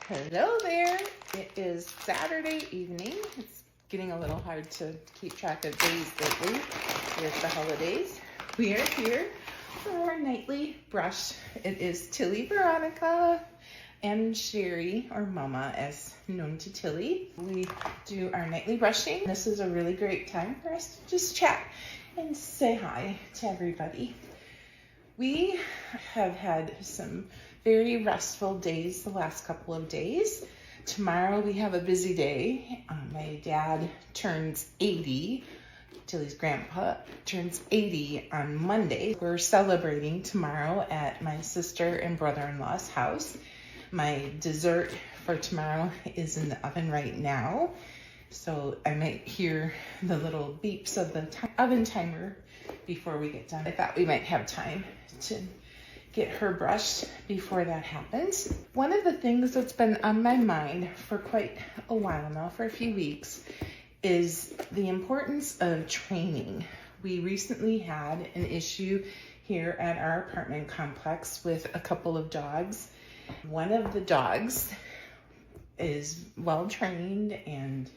Hello there. It is Saturday evening. It's getting a little hard to keep track of days lately with the holidays. We are here for our nightly brush. It is Tilly, Veronica, and Sherry, or Mama, as known to Tilly. We do our nightly brushing. This is a really great time for us to just chat and say hi to everybody. We have had some very restful days the last couple of days. Tomorrow we have a busy day. My dad turns 80. Tilly's grandpa turns 80 on Monday. We're celebrating tomorrow at my sister and brother-in-law's house. My dessert for tomorrow is in the oven right now, so I might hear the little beeps of the oven timer before we get done. I thought we might have time to get her brushed before that happens. One of the things that's been on my mind for quite a while now, for a few weeks, is the importance of training. We recently had an issue here at our apartment complex with a couple of dogs. One of the dogs is well trained and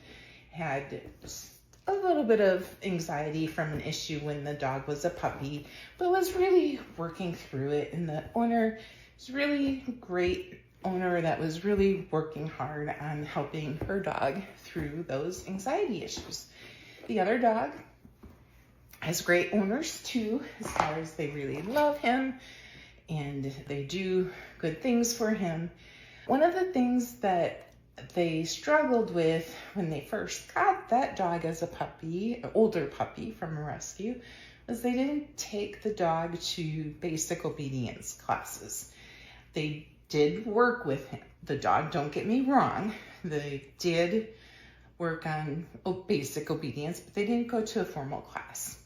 had a little bit of anxiety from an issue when the dog was a puppy, but was really working through it. And the owner is really great owner that was really working hard on helping her dog through those anxiety issues. The other dog has great owners too, as far as they really love him and they do good things for him. One of the things that they struggled with when they first got that dog as a puppy, an older puppy from a rescue, was they didn't take the dog to basic obedience classes. They did work with him, the dog, don't get me wrong. They did work on basic obedience, but they didn't go to a formal class.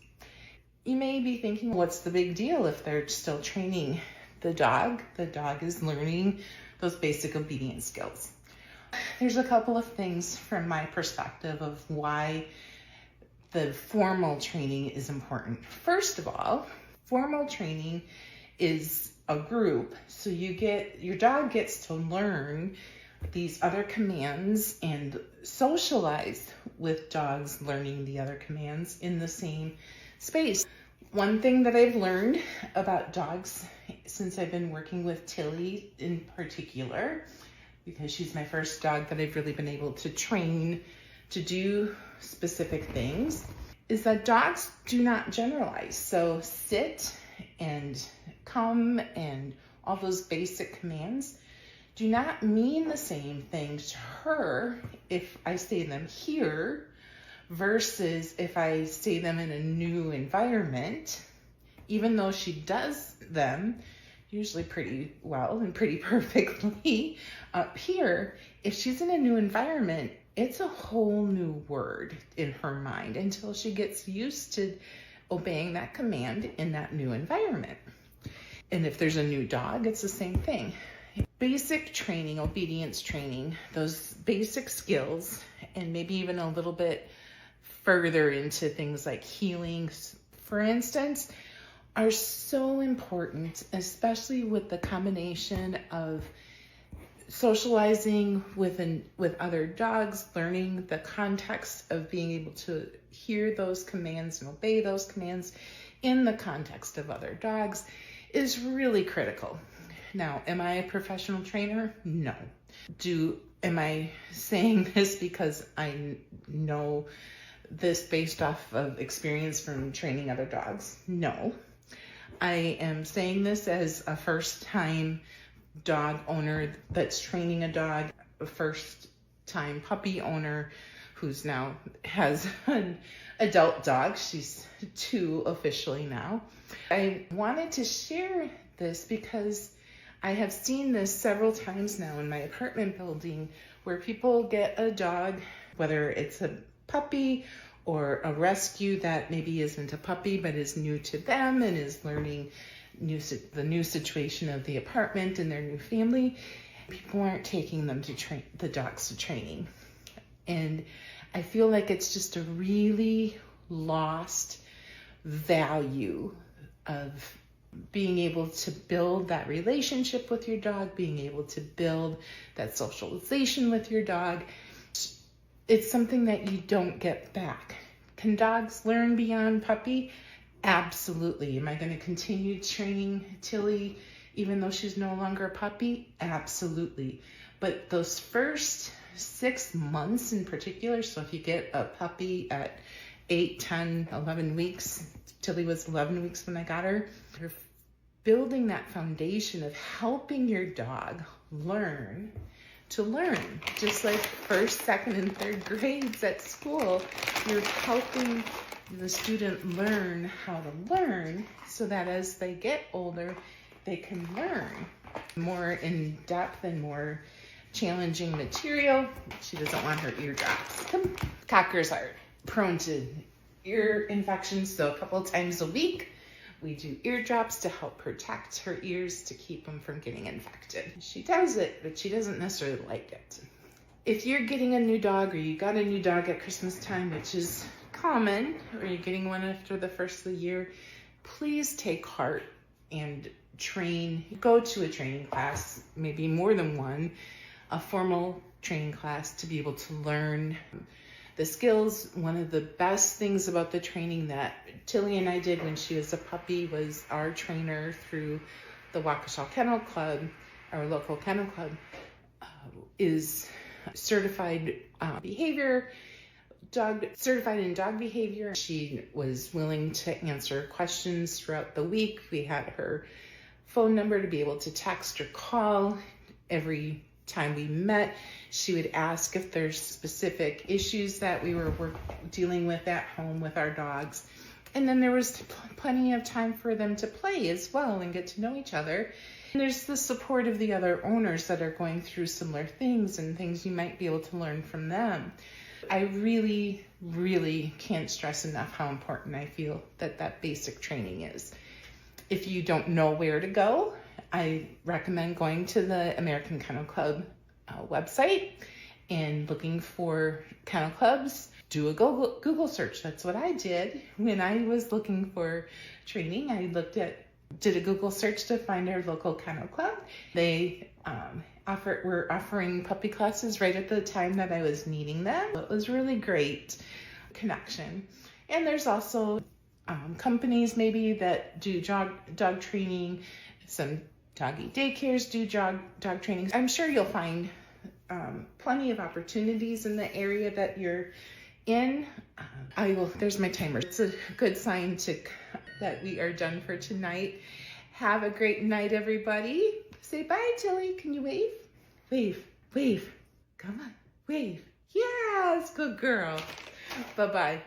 You may be thinking, what's the big deal if they're still training the dog? The dog is learning those basic obedience skills. There's a couple of things from my perspective of why the formal training is important. First of all, formal training is a group, so your dog gets to learn these other commands and socialize with dogs learning the other commands in the same space. One thing that I've learned about dogs since I've been working with Tilly in particular, because she's my first dog that I've really been able to train to do specific things, is that dogs do not generalize. So sit and come and all those basic commands do not mean the same thing to her if I say them here versus if I say them in a new environment. Even though she does them usually pretty well and pretty perfectly up here, if she's in a new environment, it's a whole new word in her mind until she gets used to obeying that command in that new environment. And if there's a new dog, it's the same thing. Basic training, obedience training, those basic skills, and maybe even a little bit further into things like healing, for instance, are so important, especially with the combination of socializing with other dogs, learning the context of being able to hear those commands and obey those commands in the context of other dogs is really critical. Now, am I a professional trainer? No. Am I saying this because I know this based off of experience from training other dogs? No. I am saying this as a first-time dog owner that's training a dog, a first-time puppy owner who's now has an adult dog. She's 2 officially now. I wanted to share this because I have seen this several times now in my apartment building where people get a dog, whether it's a puppy or a rescue that maybe isn't a puppy but is new to them and is learning the new situation of the apartment and their new family. People aren't taking them to train the dogs to training. And I feel like it's just a really lost value of being able to build that relationship with your dog, being able to build that socialization with your dog, it's something that you don't get back. Can dogs learn beyond puppy? Absolutely. Am I going to continue training Tilly even though she's no longer a puppy? Absolutely. But those first 6 months in particular, so if you get a puppy at 8, 10, 11 weeks, Tilly was 11 weeks when I got her, you're building that foundation of helping your dog learn to learn. Just like first, second, and third grades at school, you're helping the student learn how to learn so that as they get older, they can learn more in depth and more challenging material. She doesn't want her eardrops. Cockers are prone to ear infections, so a couple times a week, we do eardrops to help protect her ears to keep them from getting infected. She does it, but she doesn't necessarily like it. If you're getting a new dog or you got a new dog at Christmas time, which is common, or you're getting one after the first of the year, please take heart and train. Go to a training class, maybe more than one, a formal training class to be able to learn the skills. One of the best things about the training that Tilly and I did when she was a puppy was our trainer through the Waukesha Kennel Club, our local kennel club, is certified certified in dog behavior. She was willing to answer questions throughout the week. We had her phone number to be able to text or call every time we met. She would ask if there's specific issues that we were dealing with at home with our dogs. And then there was plenty of time for them to play as well and get to know each other. And there's the support of the other owners that are going through similar things and things you might be able to learn from them. I really, really can't stress enough how important I feel that basic training is. If you don't know where to go, I recommend going to the American Kennel Club website and looking for kennel clubs. Do a Google search. That's what I did when I was looking for training. I did a Google search to find our local kennel club. They were offering puppy classes right at the time that I was needing them. It was really great connection. And there's also companies maybe that do dog training. Some doggy daycares do dog training. I'm sure you'll find plenty of opportunities in the area that you're in. There's my timer. It's a good sign that we are done for tonight. Have a great night, everybody. Say bye, Tilly. Can you wave? Wave. Come on, wave. Yes, good girl. Bye-bye.